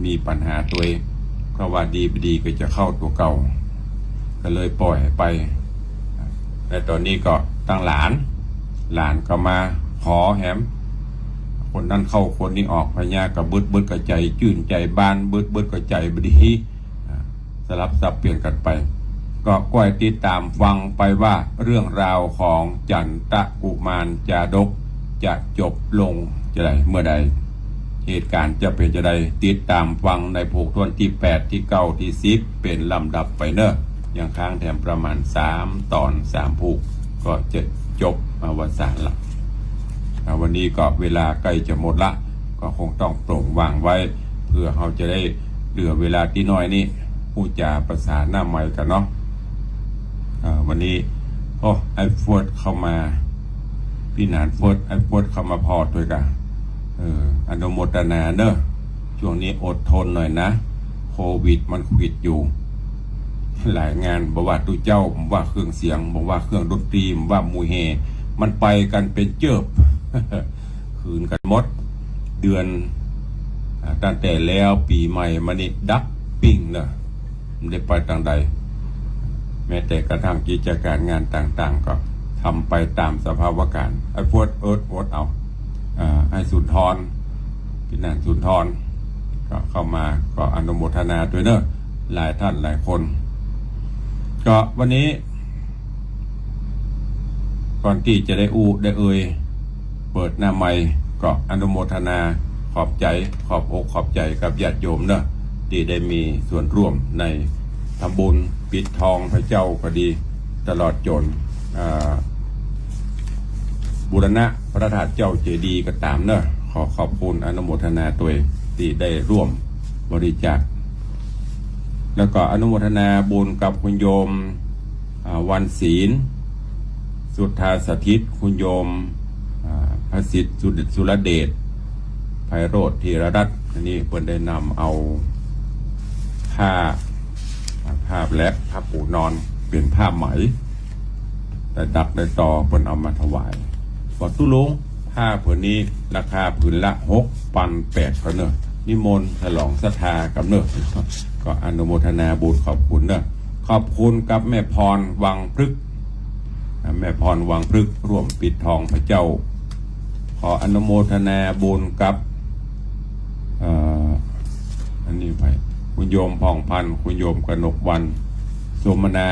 มีปัญหาตัวเองเพราะว่าดีไปดีก็จะเข้าตัวเก่าก็เลยปล่อยไปแต่ตอนนี้ก็ตั้งหลานก็มาขอแหมคนนั้นเข้าคนนี้ออกพญากับบึดกับใจจื่นใจบานบึดกับใจบดีสลับสับเปลี่ยนกันไปก็ก้อยติดตามฟังไปว่าเรื่องราวของจันตะกุมารจาดกจะจบลงจะใดเมื่อใดเหตุการณ์จะเป็นจะใดติดตามฟังในผูกทวนที่8ที่9ที่10เป็นลำดับไปเนอะอย่างค้างแถมประมาณ3 ตอน 3 ผูกก็จะจบอวสานละวันนี้ก็เวลาใกล้จะหมดละก็คงต้องโปร่งวางไว้เพื่อเราจะได้เหลือเวลาที่น้อยนี่ผู้จาประสานหน้าใหม่กันเนาะวันนี้ไอ้ฟวดเข้ามาพี่หนานฟวดไอ้ฟวดเข้ามาพอด้วยกันอนุโมทนาเนอะช่วงนี้อดทนหน่อยนะโควิดมันขวิดอยู่หลายงานบอกว่าตู้เจ้าบอกว่าเครื่องเสียงบอกว่าเครื่องดนตรีบอกว่ามูเฮมันไปกันเป็นเจิบ คืนกันหมดเดือนตั้งแต่แล้วปีใหม่มานี่ดักปิ้งเนอะมันได้ไปทางใดแม้แต่กระทั่งกิจการงานต่างๆก็ทำไปตามสภาวะการไอ้พวดโอ๊ตเอาไอ้สุนทรพี่นางสุนทรก็เข้ามาก็อนุโมทนาด้วยเนอะหลายท่านหลายคนก็วันนี้ก่อนที่จะได้ได้เปิดหน้าใหม่ก็อนุโมทนาขอบใจขอบอกขอบใจกับญาติโยมเนอะที่ได้มีส่วนร่วมในทำบุญปิดทองพระเจ้าก็ดีตลอดจนบูรณะพระธาตุเจ้าเจดีย์ก็ตามเนอะขอขอบคุณอนุโมทนาตัวเองที่ได้ร่วมบริจาคแล้วก็อนุโมทนาบุญกับคุณโยมวันศีลสุทธาสถิตคุณโยมพระสิทธิ์สุรเดชไพโรธธีรรัตน์อันนี้เพิ่นได้นำเอาผ้าและผ้าปูนอนเป็นผ้าไหมแต่ดักได้ต่อเพิ่นเอามาถวายบอกตุลุงผ้าผืนนี้ราคาผืนละ6,800เขาเนอะนิมนต์ฉลองศรัทธากับเนอะก็อนุโมทนาบุญขอบคุณเนอะขอบคุณกับแม่พรวังพฤกษ์แม่พรวังพฤกษ์ร่วมปิดทองพระเจ้าขออนุโมทนาบุญกับอันนี้ไปคุณโยมผ่องพันธ์คุณโยมกนกวันสมนา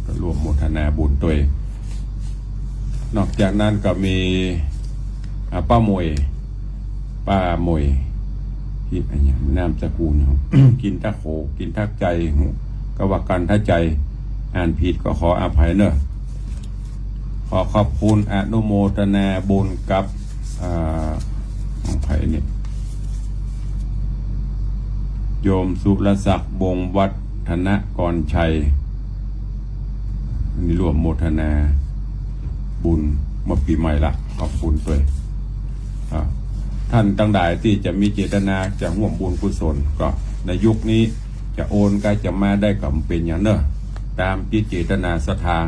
ก็ร่วมโมทนาบุญตัวนอกจากนั้นก็มีป้ามวยที่อะไรอย่างนามสกุล กินทักโขกินทักใจก็ว่ากันถ้าใจอ่านผิดก็ขออภัยเนอะขอขอบคุณอนุโมทนาบุญกับของไผ่เนี่ยโยมสุรศักดิ์วงศ์วัฒนกรชัยนี่รวมโมทนาบุญเมื่อปีใหม่ละขอบคุณด้วยท่านตั้งหลายที่จะมีเจตนาจะร่วมบุญกุศลก็ในยุคนี้จะโอนก็จะมาได้กับเป็นอย่างเนอะตามที่เจตนาศรัทธา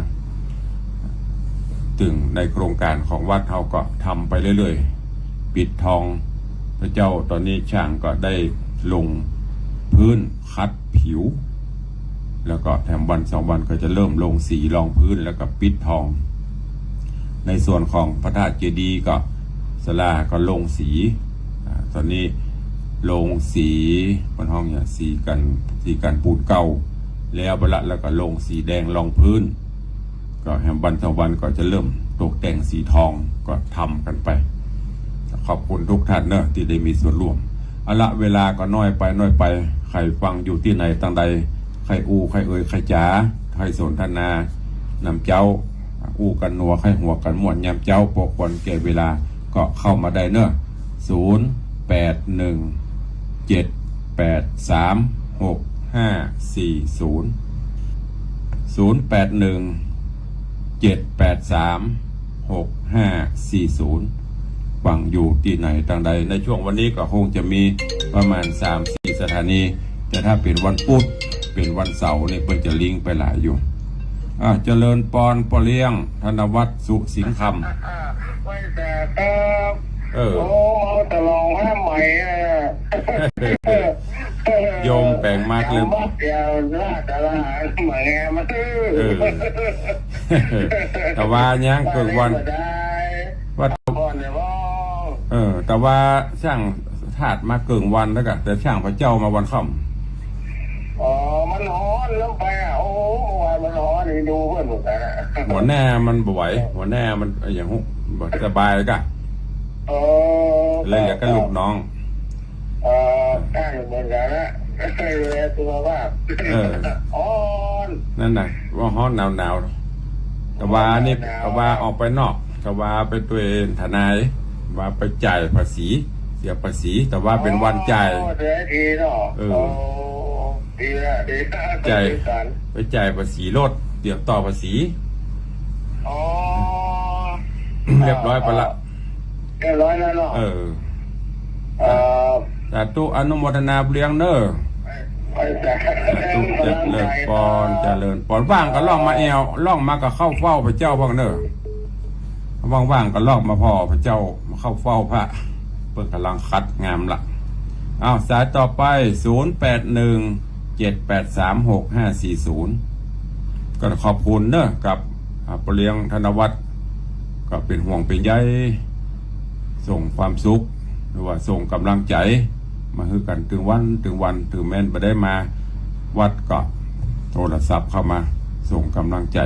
ถึงในโครงการของวัดเขาก็ทำไปเรื่อยๆปิดทองพระเจ้าตอนนี้ช่างก็ได้ลงพื้นคัดผิวแล้วก็แถมวัน2 วันก็จะเริ่มลงสีรองพื้นแล้วก็ปิดทองในส่วนของพระธาตุเจดีย์ก็ศาลาก็ลงสีตอนนี้ลงสีบนห้องเนี่ยสีกันปูนเก่าแล้วบละแล้วก็ลงสีแดงรองพื้นก็แถมวัน2 วันก็จะเริ่มตกแต่งสีทองก็ทำกันไปขอบคุณทุกท่านเนอะที่ได้มีส่วนร่วมเอาละเวลาก็น้อยไปใครฟังอยู่ที่ไหนตั้งใด ใครอูใครเอ่ยใครจ๋าใครสนทนานำเจ้าอู้กันนัวใครหัวกันม่วนยามเจ้าปกควรแก่เวลาก็เข้ามาได้เนอะ081-783-6540ฟังอยู่ที่ไหนทางใดในช่วงวันนี้ก็คงจะมีประมาณ 3-4 สถานีแต่ถ้าเป็นวันพุธเป็นวันเสาร์นี่เพิ่นจะลิงก์ไปหลายอยู่เจริญปอนปอเลี้ยงธนวัฒน์สุสิงห์คำไม่แต่โอ้จะลองให้ใหม่โยมแปลงมากเลยเดี๋ยวลาดละใหม่มาแต่ว่ายังเกิดวันว่าแต่ว่าช่างถาดมาเกิงวันแล้วกันแต่ช่างพระเจ้ามาวันค่ำมันร้อนแล้วไปโอ้วันมันร้อนนี่ดูเพื่อนหมดแล้วหัวแน่มันบ่ไหวหัวแน่มันอย่างสบายแล้วกันเลยอยากกันลูกน้องตั้งเหมือนกันนะเลยตัวว่านั่นน่ะว่าฮ้อนหนาวแต่ว่านี่แต่ว่าออกไปนอกแต่ว่าไปตัวเองทนายว่าไปจ่ายภาษีเสียภาษีแต่ว่าเป็นวันจ่ายดีเนาะดีแล้วดีจ่ายไปจ่ายภาษีรถเดี๋ยวต่อภาษีเรียบร้อยไปละเรียบร้อยแล้วเนาะแต่ตู้อนุโมทนาเลี้ยงเนอะตู้เจริญปอนว่างก็ล่องมาล่องมาก็เข้าเฝ้าพระเจ้าบ้างเนอะว่างก็ล่องมาพ่อพระเจ้ามาเข้าเฝ้าพระเปิดกำลังคัดงามละสายต่อไป081-783-6540ก็ขอบคุณเนอะกับปเลี้ยงธนวัฒน์ก็เป็นห่วงเป็นใยส่งความสุขหรือว่าส่งกำลังใจมาคือกันถึงวันถึงแม้นไปได้มาวัดก็โทรศัพท์เข้ามาส่งกำลังใจ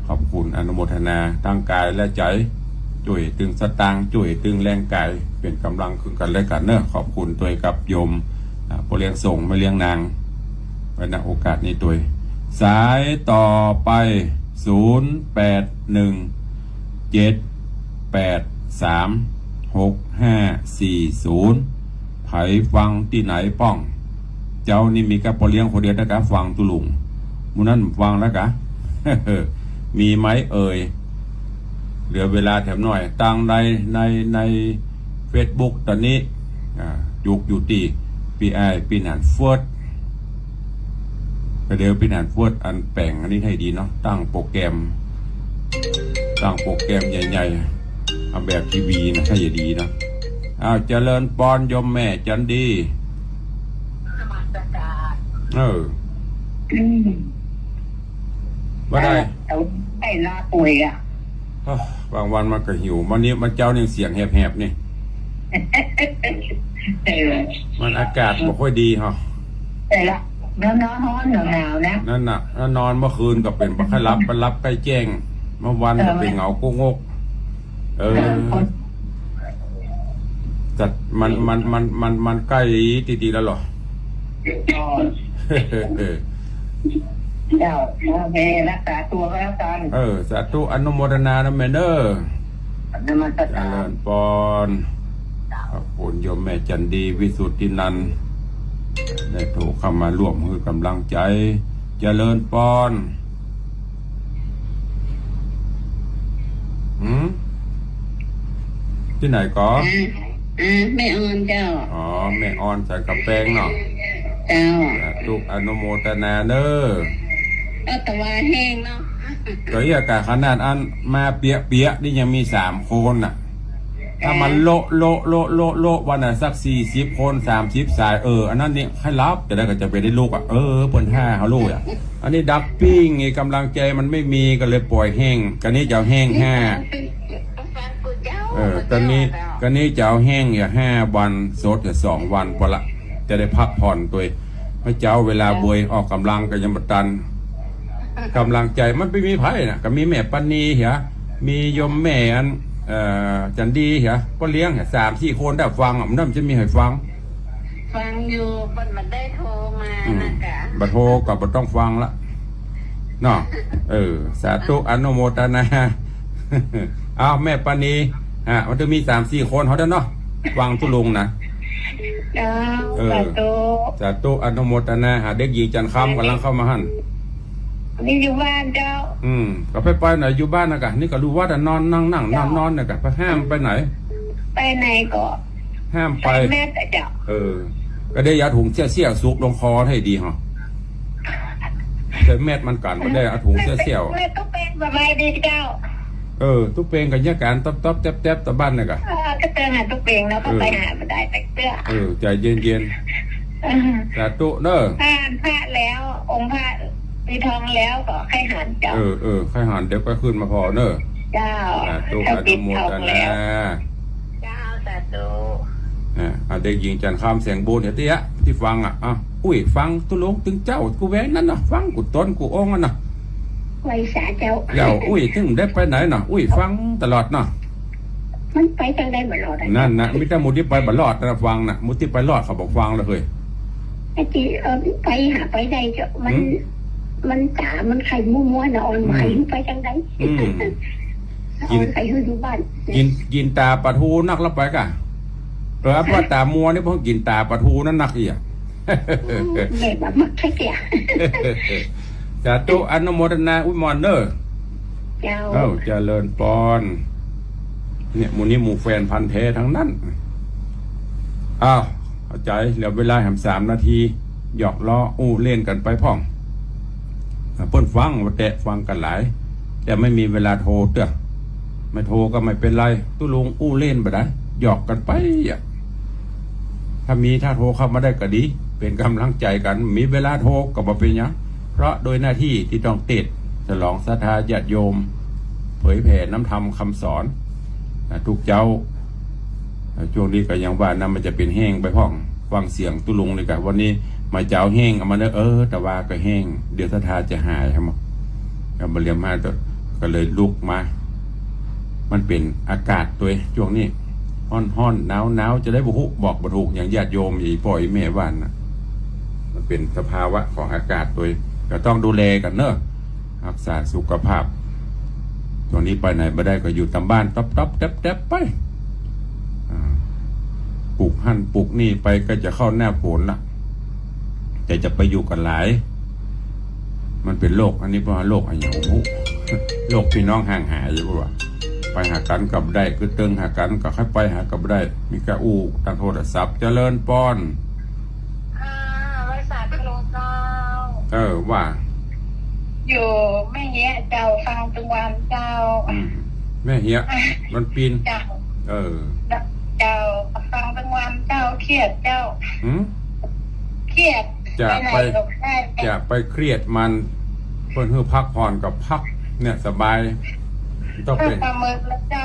ขอบคุณอนุโมทนาทั้งกายและใจช่วยตึงสตางค์ช่วยตึงแรงกายเป็นกำลังคือกันและกันเนอะขอบคุณตัวกับโยมพอเลี้ยงส่งไม่เลี้ยงนางไว้ณโอกาสนี้ตัวสายต่อไป081-783-6540ไผฟังที่ไหนป้องเจ้านี่มีกับพอเลี้ยงคนเดียวนะครับฟังตุลุงมูนั่นฟังแล้วกะ มีไหมเอ่ยเหลือเวลาแถมหน่อยตั้งใน Facebook ตอนนี้อยู่ที่ปีนานเฟิร์สเดี๋ยวปีนานเฟิร์สอันแปลงอันนี้ให้ดีเนาะตั้งโปรแกรมใหญ่ๆเอาแบบทีวีนะถ้าอย่าดีเนาะเจริญปอนยมแม่จันดีว่าได้ไอ้ลาป่วยบางวันมันก็หิววันนี้มันเจ้าเนี่ยเสียงแหบๆนี่มันอากาศไม่ค่อยดีฮะแต่ละนอนหนาวนะนั่นน่ะนอนเมื่อคืนก็เป็นบักรับไปรับใกล้แจ้งเมื่อวันก็เป็นเหงาโกงกจัดมันใกล้ตีแล้วหรอเจ้าแม่รักษาตัวก็แล้วกันสาธุอนุโมทนานะแม่เนอนมัสการเจริญปอนขอบคุณโยมแม่จันดีวิสุทธินันท์ได้โทรเข้ามาร่วมมือกำลังใจเจริญปอนที่ไหนก่อนแม่ออนเจ้าแม่ออนใส่กระแปงเนาะเจ้าทุกอนุโมทนาเนอตะวันแห้งเนาะก็อากาศขนาดอันมาเปียนี่ยังมี3 คนน่ะถ้ามันโลวันน่ะสัก40 คน30 สายอันนั้นนี่ให้รับจะได้ก็จะไปได้ลูกเพิ่น5เขาลูกอันนี้ดับปิ้งไงกำลังใจมันไม่มีก็เลยปล่อยแห้งกันนี้จะแห้ง5ตอนนี้กันนี้จะเอาแห้ง5 วันสด2 วันพอละจะได้พักผ่อนตัวพระเจ้าเวลาบวยออกกำลังก็ยังบัตันกำลังใจมันไม่มีไผ่น่ะก็มีแม่ปณีเหรอมียมแม่อันจันดีเหรอก็เลี้ยง3-4 คนได้ฟังมันจะมีให้ฟัง ฟังอยู่บัดมันได้โทรมา อืม นะกะ บัดโทรก็บ่ต้องฟังละเนาะสาธุอนุโมทนา เอาแม่ปานีมันจะมี3-4 คนเขาเด้อเนาะฟังทุลุงนะ เจ้า เออ สาธุ สาธุอนุโมทนาเด็กหญิงจันทร์คำกำลังเข้ามาหั่น นี่อยู่บ้านเจ้า ก็ไปไหนอยู่บ้านนะกะนี่ก็รู้ว่าแต่นอนนั่งนอนนะกะไปห้ามไปไหน ไปไหนก็ ห้าม ไป ไป แม่แต่เจ้า ก็ได้ยาถุงเสี้ยสุกลงคอให้ดีฮะใช้แมดมันกันมาได้เอาถุงเสี้ยว แม่ก็เป็นสบายดีเจ้า ทุกเพลงกับยาการต๊อบแจ๊บตะบ้านนะกะ ก็เตือนหาตุ๊กเปงแล้วก็ไปหาบันไดไปเตื้อ ใจเย็นสาธุเด้อ พระแล้ว องค์พระปีทองแล้วก็ให้หันเจ้า ใครหันเดี๋ยวก็ขึ้นมาพอเนอะ เจ้า สาธุอ ถ้า นุ ปิด โม ทอง ทนา แล้วเจ้าสาธุ เด็กหญิงจันทร์คำเสียงบูนเฮ้ยที่ฟังอุ้ยฟังตุลงตึงเจ้ากูแหวงนั่นนะฟังกูต้นกูอ้องนั่นนะ ไว้สาเจ้า เดี๋ยวอุ้ยถึงได้ไปไหนน่ะอุ้ยฟังตลอดเนาะ มันไปทางใดบ่รอด นั่นนะมิตรมุติไปบัลลอดนะฟังนะมุติไปรอดเขาบอกฟังเลยเฮ้ย ไอ้ที่ไปหาไปใดเจ้ามันจ๋ามันไข่มั่วๆนะออนไข่ไปทางใดออนไข่อยู่บ้าน กินตาปลาทูนักแล้วไปกะเพราะว่าตามัวนี่เพราะกินตาปลาทูนั่นนักอีก แม่แบบมักแค่เสีย สาธุอนุโมทนาอุยมอนเนอร์ เจ้า เจริญปอนเนี่ยหมูนี้หมูแฟนพันธุ์แท้ทั้งนั้นเข้าใจเหลือเวลาแหม3 นาทีหยอกล้อเล่นกันไปพ่องเพิ่นฟังว่าแต่ฟังกันหลาย แต่ไม่มีเวลาโทรเด้อไม่โทรก็ไม่เป็นไรตุลุงเล่นไปได้หยอกกันไปถ้าโทรเข้ามาได้ก็ดี เป็นกำลังใจกันมีเวลาโทรก็บ่เป็นหยังเพราะโดยหน้าที่ที่ต้องติดฉลองศรัทธาญาติโยม เผยแผ่น้ำธรรมคำสอนทุกเจ้าช่วงนี้ก็ยังว่านั้นมันจะเป็นแห้งไปพ่องฟังเสียงตุลุงเลยกันวันนี้มาเจ้าแห้งเอามาเนอะแต่ว่าก็แห้งเดี๋ยวศรัทธาจะหายครับมาเรียมมาก็เลยลุกมา มันเป็นอากาศตัวช่วงนี้ห้อนหนาวจะได้บุหุบอกบุถูกอย่างญาติโยมอย่าปล่อยแม่บ้านนะมันเป็นสภาวะของอากาศตัวก็ต้องดูแลกันเนอะรักษาสุขภาพตอนนี้ไปไหนไม่ได้ก็อยู่ตามบ้านต๊อบแต๊บไปปลูกหั่นปลูกนี่ไปก็จะเข้าหน้าฝนละแต่จะไปอยู่กันหลายมันเป็นโรคอันนี้เพราะว่าโรคอะไรอย่างโรคพี่น้องห่างหายอยู่ว่าไปหากันกับได้คือเติงหากันก็ค่อยไปหากับได้มีกระทางโทรศัพท์เจริญปอนบริษัทโลเจ้า ว่า อยู่แม่เหี้ยเจ้าฟังตะวันเจ้า แม่เฮียมันปีน เจ้า เจ้าฟังตะวันเจ้าเครียดเจ้าเครียดจะไปเครียดมันเพื่อนเพื่อพักผ่อนกับพักเนี่ยสบายต้องเป็น ประเมินแล้วเจ้า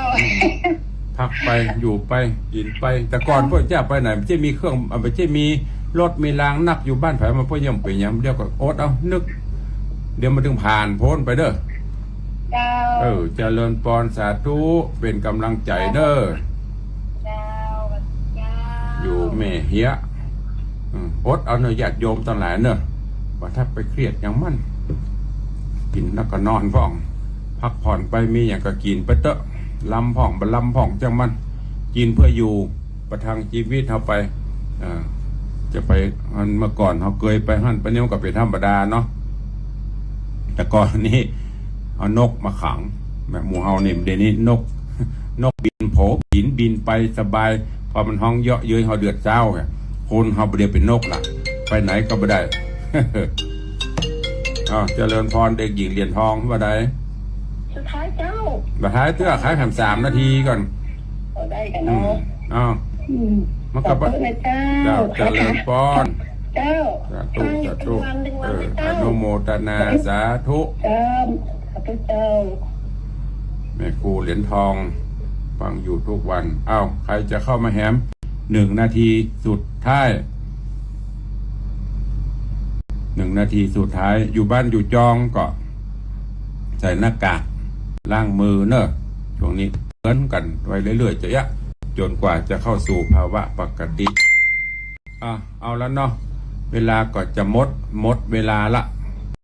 พักไปอยู่ไปกินไป แต่ก่อนพวกเจ้าไปไหนไม่ใช่มีเครื่องไม่ใช่มีรถมีรางนักอยู่บ้านไผ่มาพ่อย่ำไปย่ำเดี๋ยวก็อดเอานึกเดี๋ยวมาถึงผ่านพ้นไปเด้อเจริญปอนสาธุเป็นกำลังใจเด้ออยู่แม่เฮียอดเอาเนื้อญาติโยมทั้งหลายเนอะว่าถ้าไปเครียดอย่างมันกินแล้วก็นอนพ่องพักผ่อนไปมีอย่างก็กินไปเตอะลำพ่องบลำพ่องจังมันกินเพื่ออยู่ประทังชีวิตเขาไปจะไปเมื่อก่อนเขาเคยไปหั่นไปเนี่ยก็เป็นธรรมดาเนาะแต่ก่อนนี้เอานกมาขังแบบหมูเฮาเนี่ยเดี๋ยวนี้นกบินโผบินไปสบายพอมันห้องเยอะเย้ยเขาเดือดเจ้าคนเขาเดียวเป็นนกล่ะไปไหนก็ไม่ได้ เจริญพรเด็กหญิงเหรียญทองว่าได้ สุดท้ายเจ้า บัดท้ายเตื้อขายแถม3 นาทีก่อน ได้กันเนาะมันก็เจ้าเจริญพร เจ้า สาธุอนุโมทนาสาธุเจ้าแม่ครูเหรียญทองฟังอยู่ทุกวันใครจะเข้ามาแฮม1 นาทีสุดท้าย1 นาทีสุดท้ายอยู่บ้านอยู่จองก็ใส่หน้ากากล้างมือเนอะช่วงนี้เหมือนกันไว้เรื่อยๆจะจนกว่าจะเข้าสู่ภาวะปกติ เอาแล้วเนาะเวลาก็จะหมดเวลาละ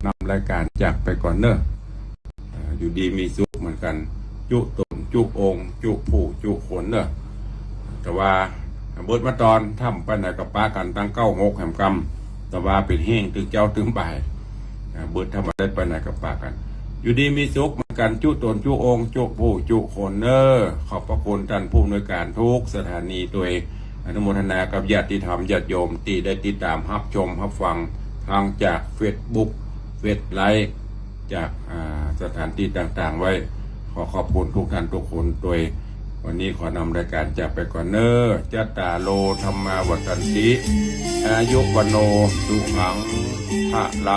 นำรายการจากไปก่อนเนอะอยู่ดีมีสุขเหมือนกัน จุตนจุองค์จุผู้จุขนเนอะแต่ว่าเบิดมาตอนทำไปไหนกับป้ากันตั้ง96แห่งกรรมแต่ว่าเป็นแห้งตึงเจ้าตึงบ่ายเบิดทำอะไรไปไหนกับป้ากัน อยู่ดีมีสุขเหมือนกันจุตนจุองค์จุผู้จุขนเนอะขอบพระคุณท่านผู้อำนวยการทุกสถานีตัวเองอนุโมทนากับญาติธรรมญาติโยมที่ได้ติดตามรับชมรับฟังทางจากเฟซบุ๊กเฟซไลฟ์จากสถานที่ต่างๆไว้ขอขอบคุณทุกท่านทุกคนโดยวันนี้ขอนำรายการจากไปก่อนเนอจัตตาโลธรรมาวัฏันติอายุวโนสุขังพระลา